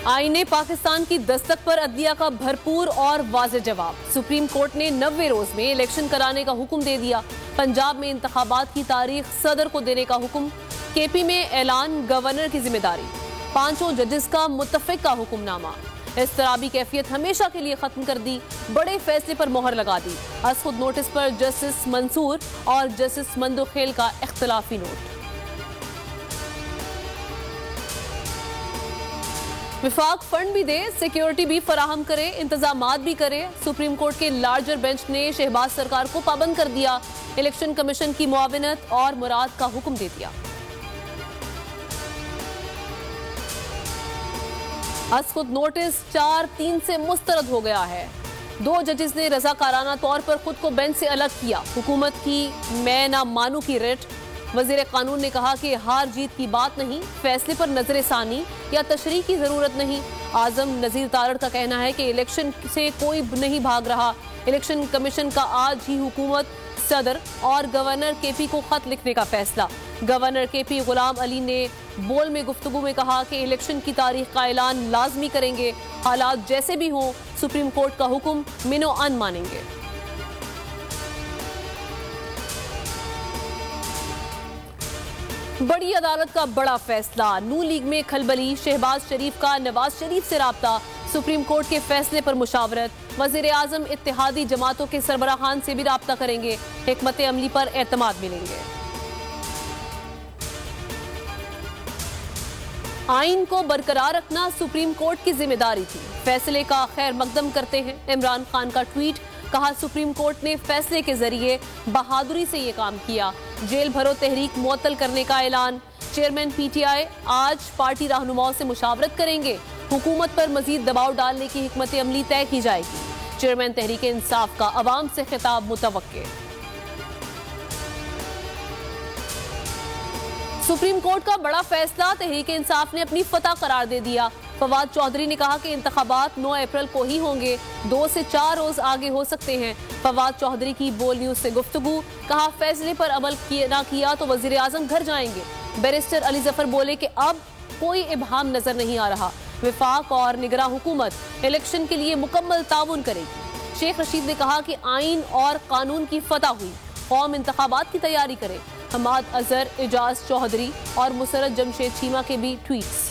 आईने पाकिस्तान की दस्तक पर अदलिया का भरपूर और वाज़ेह जवाब। सुप्रीम कोर्ट ने 90 रोज में इलेक्शन कराने का हुक्म दे दिया। पंजाब में इंतखाबात की तारीख सदर को देने का हुक्म। केपी में ऐलान गवर्नर की जिम्मेदारी। 5 जजेस का मुत्तफिक का हुक्मनामा। इस्तराबी कैफियत हमेशा के लिए खत्म कर दी। बड़े फैसले पर मोहर लगा दी। अस खुद नोटिस पर जस्टिस मंसूर और जस्टिस मंदोखेल का इख्तिलाफी नोट। विफाक फंड भी दे, सिक्योरिटी भी फराहम करे, इंतजामात भी करे। सुप्रीम कोर्ट के लार्जर बेंच ने शहबाज सरकार को पाबंद कर दिया। इलेक्शन कमीशन की मुआविनत और मुराद का हुक्म दे दिया। अस खुद नोटिस 4-3 से मुस्तरद हो गया है। 2 जजेस ने रजाकाराना तौर पर खुद को बेंच से अलग किया। हुकूमत की मैं ना मानू की रिट। वजीर कानून ने कहा कि हार जीत की बात नहीं, फैसले पर नजर सानी या तशरीह की जरूरत नहीं। आजम नजीर तारड़ का कहना है कि इलेक्शन से कोई नहीं भाग रहा। इलेक्शन कमीशन का आज ही हुकूमत, सदर और गवर्नर केपी को खत लिखने का फैसला। गवर्नर केपी गुलाम अली ने बोल में गुफ्तगू में कहा कि इलेक्शन की तारीख का ऐलान लाजमी करेंगे। हालात जैसे भी हों, सुप्रीम कोर्ट का हुक्म मिनो अन मानेंगे। बड़ी अदालत का बड़ा फैसला। नू लीग में खलबली। शहबाज शरीफ का नवाज शरीफ से राब्ता। सुप्रीम कोर्ट के फैसले पर मुशावरत। वजीर आजम इत्तेहादी जमातों के सरबराहान से भी राब्ता करेंगे। हिकमत अमली पर एतमाद मिलेंगे। आइन को बरकरार रखना सुप्रीम कोर्ट की जिम्मेदारी थी। फैसले का खैर मकदम करते हैं। इमरान खान का ट्वीट। कहा सुप्रीम कोर्ट ने फैसले के जरिए बहादुरी से ये काम किया। जेल भरो तहरीक मुअत्तल करने का ऐलान। चेयरमैन पीटीआई आज पार्टी रहनुमाओं से मुशावरत करेंगे। हुकूमत पर मजीद दबाव डालने की हिकमत अमली तय की जाएगी। चेयरमैन तहरीक इंसाफ का अवाम से खिताब मुतवक्के। सुप्रीम कोर्ट का बड़ा फैसला। तहरीक इंसाफ ने अपनी फतह करार दे दिया। फवाद चौधरी ने कहा कि इंतखाबात 9 अप्रैल को ही होंगे, 2 से 4 रोज आगे हो सकते हैं। फवाद चौधरी की बोल न्यूज से गुफ्तगू। कहा फैसले पर अमल ना किया तो वजीर आजम घर जाएंगे। बैरिस्टर अली जफर बोले कि अब कोई इबहाम नजर नहीं आ रहा। विफाक और निगरां हुकूमत इलेक्शन के लिए मुकम्मल ताउन करेगी। शेख रशीद ने कहा कि आइन और कानून की फतह हुई, कौम इंतखाबात की तैयारी करे। हमाद अजहर, एजाज चौधरी और मुसरत जमशेद चीमा के भी ट्वीट्स।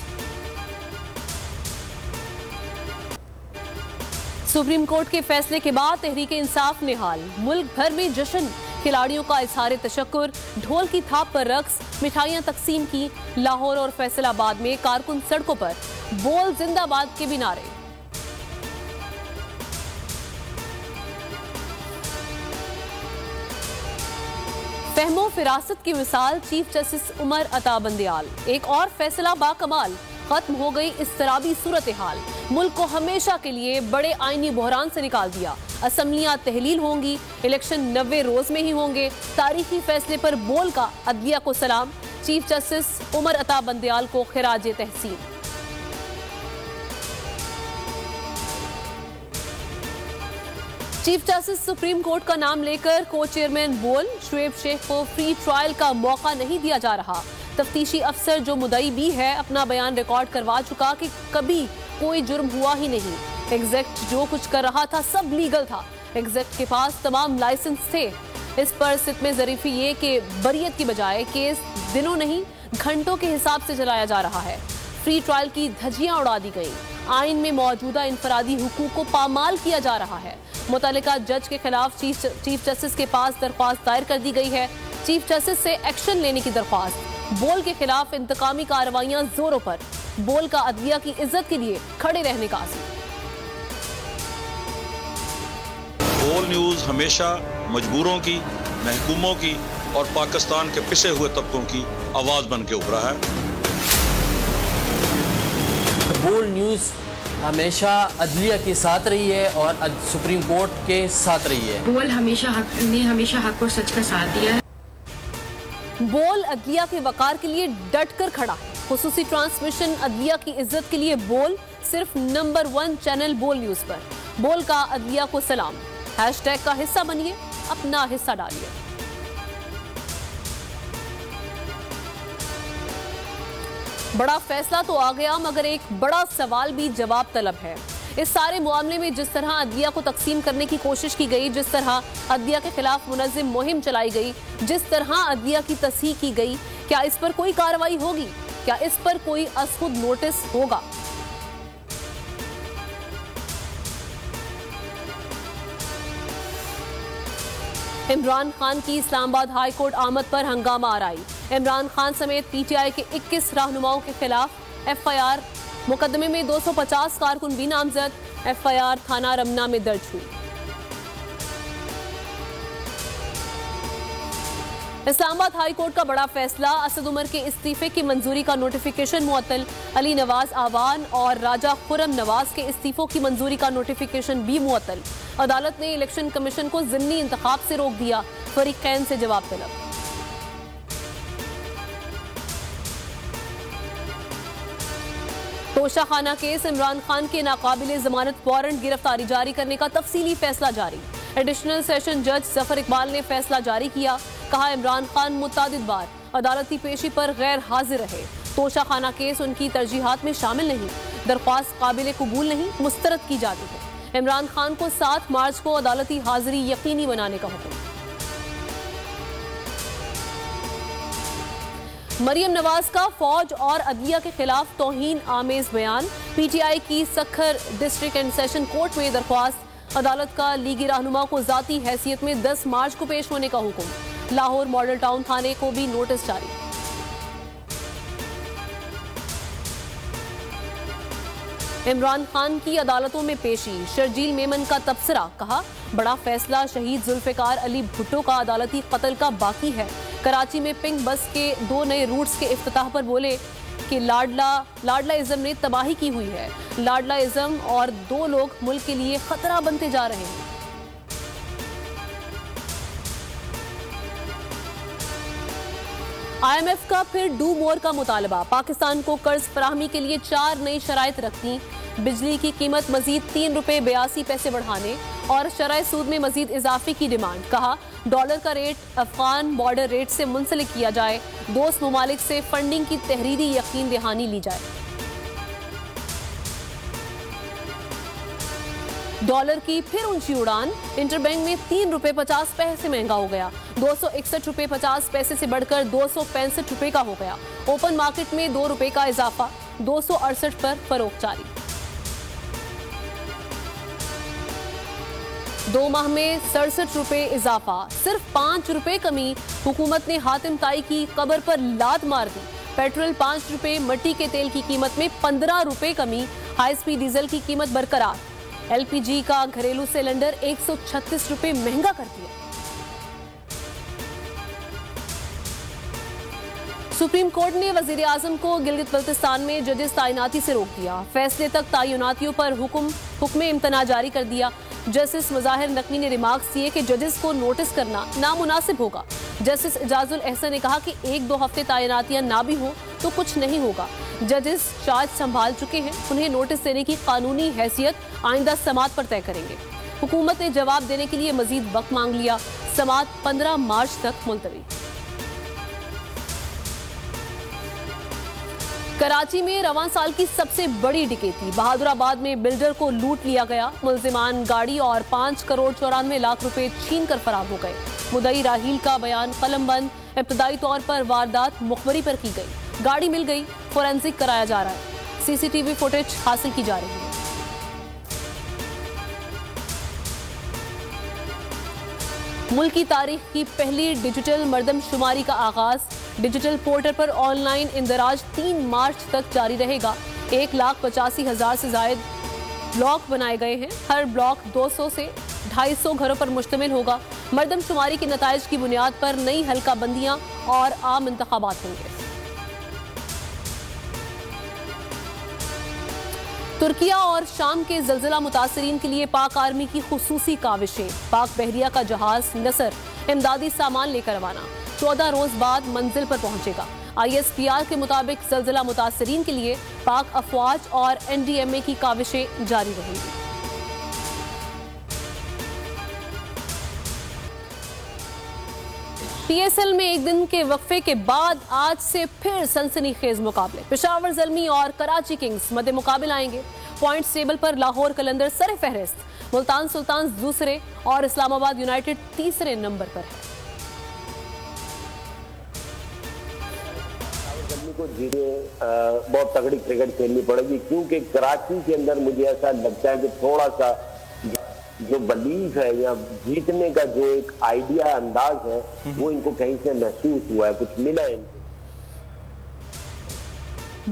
सुप्रीम कोर्ट के फैसले के बाद तहरीक इंसाफ निहाल। मुल्क भर में जश्न। खिलाड़ियों का इजहार तशक्कुर। ढोल की थाप पर रक्स, मिठाइयां तकसीम की। लाहौर और फैसलाबाद में कारकुन सड़कों पर। बोल जिंदाबाद के भी नारे। फहमो फिरासत की मिसाल चीफ जस्टिस उमर अता बंदियाल। एक और फैसला बाकमाल। खत्म हो गई इस्तराबी सूरत हाल। मुल्क को हमेशा के लिए बड़े आईनी बहरान से निकाल दिया। असम्बलियां तहलील होंगी। इलेक्शन 90 रोज में ही होंगे। तारीखी फैसले पर बोल का अदलिया को सलाम। चीफ जस्टिस उमर अता बंदियाल को खिराज तहसीन। चीफ जस्टिस सुप्रीम कोर्ट का नाम लेकर को चेयरमैन बोल। शुएब शेख को फ्री ट्रायल का मौका नहीं दिया जा रहा। तफ्तीशी अफसर जो मुदई भी है अपना बयान रिकॉर्ड करवा चुका कि कभी कोई जुर्म हुआ ही नहीं। एग्जैक्ट जो कुछ कर रहा था सब लीगल था। एग्जैक्ट के पास तमाम लाइसेंस थे। इस पर सितमे ज़रीफी ये कि बरियत की बजाय केस दिनों नहीं घंटों के हिसाब से चलाया जा रहा है। फ्री ट्रायल की धज्जियां उड़ा दी गई। आइन में मौजूदा इनफरादी हुकूक को पामाल किया जा रहा है। मुतल्लिका जज के खिलाफ चीफ जस्टिस के पास दरख्वास्त दायर कर दी गई है। चीफ जस्टिस से एक्शन लेने की दरख्वास्त। बोल के खिलाफ इंतकामी कार्रवाइयां जोरों पर। बोल का अदलिया की इज्जत के लिए खड़े रहने का आज़म। बोल न्यूज़ हमेशा मजबूरों की, महकूमों की और पाकिस्तान के पिसे हुए तबकों की आवाज़ बन के उभरा है। बोल न्यूज़ हमेशा अदलिया के साथ रही है और सुप्रीम कोर्ट के साथ रही है। बोल हमेशा हक और सच का साथ दिया है। बोल अदलिया के वकार के लिए डट कर खड़ा है। खुसूसी ट्रांसमिशन अदलिया की इज्जत के लिए बोल। सिर्फ नंबर 1 चैनल बोल न्यूज पर। बोल का अदलिया को सलाम। हैशटैग का हिस्सा बनिए, अपना हिस्सा डालिए। बड़ा फैसला तो आ गया, मगर एक बड़ा सवाल भी जवाब तलब है। इस सारे मामले में जिस तरह अदलिया को तकसीम करने की कोशिश की गई, जिस तरह अदलिया के खिलाफ मुनज़्ज़म मुहिम चलाई गई, जिस तरह अदलिया की तस्हीह की गई, क्या इस पर कोई कार्रवाई होगी? क्या इस पर कोई असखुद नोटिस होगा? इमरान खान की इस्लामाबाद हाई कोर्ट आमद पर हंगामा आराई। इमरान खान समेत पीटीआई के 21 रहनुमाओं के खिलाफ एफआईआर। मुकदमे में 250 कारकुन भी नामजद। एफआईआर थाना रमना में दर्ज हुई। इस्लामाबाद हाई कोर्ट का बड़ा फैसला। असद उमर के इस्तीफे की मंजूरी का नोटिफिकेशन मुअत्तल। अली नवाज आवान और राजा खुरम नवाज के इस्तीफों की मंजूरी का नोटिफिकेशन भी मुअत्तल। अदालत ने इलेक्शन कमीशन को ज़िमनी इंतखाब से रोक दिया। फरीकैन से जवाब तलब। तोशाखाना केस। इमरान खान के नाकाबिले जमानत वारंट गिरफ्तारी जारी करने का तफसीली फैसला जारी। एडिशनल सेशन जज जफर इकबाल ने फैसला जारी किया। कहा, इमरान खान मुतादिद बार अदालती पेशी पर गैर हाजिर रहे। तोशाखाना केस उनकी तरजीहात में शामिल नहीं। दरख्वास्त काबिल कबूल नहीं, मुस्तरद की जाती है। इमरान खान को 7 मार्च को अदालती हाजिरी यकीनी बनाने का हुक्म। मरियम नवाज का फौज और अदलिया के खिलाफ तौहीन आमेज बयान। पीटीआई की Sukkur district and session court में दरख्वास्त। अदालत का लीगी रहनुमा को जाती हैसियत में 10 मार्च को पेश होने का हुक्म। लाहौर मॉडल टाउन थाने को भी नोटिस जारी। इमरान खान की अदालतों में पेशी। शर्जील मेमन का तबसरा। कहा, बड़ा फैसला शहीद जुल्फिकार अली भुट्टो का अदालती कत्ल का बाकी है। कराची में पिंक बस के 2 नए रूट्स के इफ्तिताह पर बोले कि लाडला इज़म ने तबाही की हुई है। लाडला इज़म और 2 लोग मुल्क के लिए खतरा बनते जा रहे हैं। IMF का फिर डू मोर का मुतालबा। पाकिस्तान को कर्ज फराहमी के लिए 4 नई शराइत रखती। बिजली की कीमत मजीद ₹3.82 बढ़ाने और शरह सूद में मजीद इजाफे की डिमांड। कहा, डॉलर का रेट अफगान बॉर्डर रेट से मुंसलिक किया जाए। दोस्त ममालिक से फंडिंग की तहरीरी यकीन दहानी ली जाए। डॉलर की फिर ऊंची उड़ान। इंटरबैंक में ₹3.50 महंगा हो गया। ₹261.50 से बढ़कर ₹265 का हो गया। ओपन मार्केट में ₹2 का इजाफा। 268 पर फरोख्त जारी। 2 माह में ₹67 इजाफा। सिर्फ ₹5 कमी। हुकूमत ने हातिम ताई की कब्र पर लात मार दी। पेट्रोल ₹5। मट्टी के तेल की कीमत में ₹15 कमी। हाई स्पीड डीजल की कीमत बरकरार। LPG का घरेलू सिलेंडर ₹136 महंगा कर दिया। सुप्रीम कोर्ट ने वजीर आजम को गिलगित बल्तिस्तान में जजेस तैनाती से रोक दिया। फैसले तक तैनातियों पर हुक्म इम्तना जारी कर दिया। जस्टिस मुजाहिर नकवी ने रिमार्क्स दिए कि जजेस को नोटिस करना नामुनासिब होगा। जस्टिस इजाजुल एहसन ने कहा कि 1-2 हफ्ते तैनातियां ना भी हो तो कुछ नहीं होगा। जजेस चार्ज संभाल चुके हैं, उन्हें नोटिस देने की कानूनी हैसियत आइंदा समात पर तय करेंगे। हुकूमत ने जवाब देने के लिए मजीद वक्त मांग लिया। समात 15 मार्च तक मुलतवी। कराची में रवां साल की सबसे बड़ी डकैती। बहादुराबाद में बिल्डर को लूट लिया गया। मुल्जिमान गाड़ी और 5 करोड़ 94 लाख रुपए छीन कर फरार हो गए। मुदई राहील का बयान कलमबंद। इब्तदाई तौर पर वारदात मुखबरी पर की गई। गाड़ी मिल गई, फोरेंसिक कराया जा रहा है। CCTV फुटेज हासिल की जा रही है। मुल्क की तारीख की पहली डिजिटल मर्दमशुमारी का आगाज। डिजिटल पोर्टल पर ऑनलाइन इंदराज 3 मार्च तक जारी रहेगा। 1,85,000 से जायद ब्लॉक बनाए गए हैं। हर ब्लॉक 200 से 250 घरों पर मुश्तमिल होगा। मर्दमशुमारी के नताइज की बुनियाद पर नई हल्का बंदियां और आम इंतखाबात होंगे। तुर्किया और शाम के जल्जला मुतासरीन के लिए पाक आर्मी की खुसूसी काविशें। पाक बहरिया का जहाज नसर इमदादी सामान लेकर रवाना। 14 रोज बाद मंजिल पर पहुंचेगा। ISPR के मुताबिक जल्जला मुतासरीन के लिए पाक अफवाज और NDMA की काविशें जारी रहेंगी। पीएसएल में एक दिन के वक्फे के बाद आज से फिर सनसनीखेज मुकाबले। पेशावर ज़ल्मी और कराची किंग्स मध्य मुकाबले आएंगे। पॉइंट्स टेबल पर लाहौर कलंदर सरे फहरिस्त, मुल्तान सुल्तान दूसरे और इस्लामाबाद यूनाइटेड तीसरे नंबर पर है। को जीते बहुत तगड़ी क्रिकेट खेलनी पड़ेगी, क्योंकि कराची के अंदर मुझे ऐसा लगता है कि थोड़ा सा जो बलीफ है या जीतने का जो एक आइडिया अंदाज है वो इनको कहीं से महसूस हुआ है, कुछ मिला है इनको।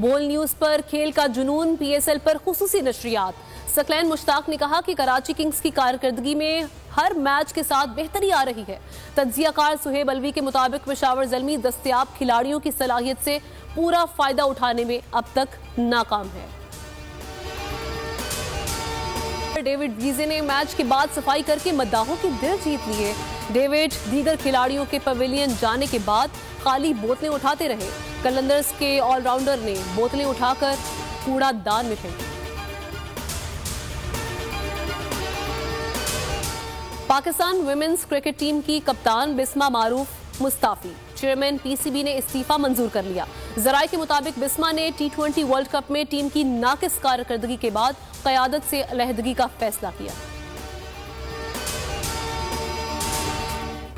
बोल न्यूज पर खेल का जुनून, पीएसएल पर खुसूसी नशरियात। सकलैन मुश्ताक ने कहा कि कराची किंग्स की कारकर्दगी में हर मैच के साथ बेहतरी आ रही है। तज्जियाकार सुहेब अलवी के मुताबिक पेशावर ज़ल्मी दस्तयाब खिलाड़ियों की सलाहियत से पूरा फायदा उठाने में अब तक नाकाम है। डेविड वीजे ने मैच के बाद सफाई करके मद्दाहों की दिल जीत लिए। डेविड दीगर खिलाड़ियों के पवेलियन जाने के बाद खाली बोतलें उठाते रहे। कलंदर्स के ऑलराउंडर ने बोतलें उठाकर कूड़ादान में फेंकी। पाकिस्तान वुमेन्स क्रिकेट टीम की कप्तान बिस्मा मारूफ मुस्ताफी। चेयरमैन पीसीबी ने इस्तीफा मंजूर कर लिया। जराये के मुताबिक बिस्मा ने T20 वर्ल्ड कप में टीम की नाकिस कारकर्दगी के बाद क़यादत से अलहदगी का फैसला किया।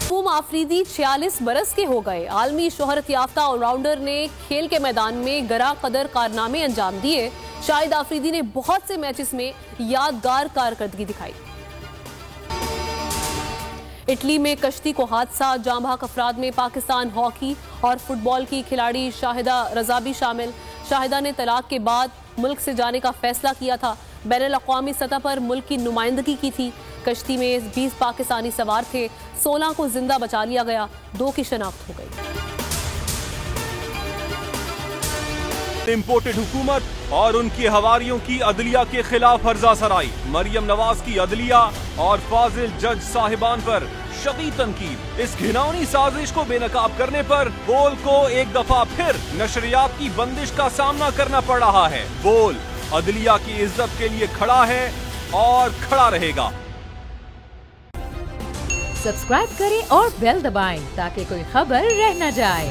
महबूब आफरीदी 46 बरस के हो गए। आलमी शोहरत याफ्ता ऑलराउंडर ने खेल के मैदान में गरा कदर कारनामे अंजाम दिए। शाहिद आफरीदी ने बहुत से मैचेस में यादगार कारकर्दगी दिखाई। इटली में कश्ती को हादसा, जाँ बहक अफराद में पाकिस्तान हॉकी और फुटबॉल की खिलाड़ी शाहिदा रजा भी शामिल। शाहिदा ने तलाक के बाद मुल्क से जाने का फैसला किया था। बैनुल-अक़वामी सतह पर मुल्क की नुमाइंदगी की थी। कश्ती में 20 पाकिस्तानी सवार थे, 16 को जिंदा बचा लिया गया, 2 की शनाख्त हो गई। इम्पोर्टेड हुकूमत और उनकी हवारियों की अदलिया के खिलाफ हर्जा सराई। मरियम नवाज की अदलिया और फाजिल जज साहिबान पर शदीद तनकीद। इस घिनौनी साजिश को बेनकाब करने पर बोल को एक दफा फिर नशरियात की बंदिश का सामना करना पड़ रहा है। बोल अदलिया की इज्जत के लिए खड़ा है और खड़ा रहेगा। सब्सक्राइब करें और बेल दबाएं ताकि कोई खबर रह न जाए।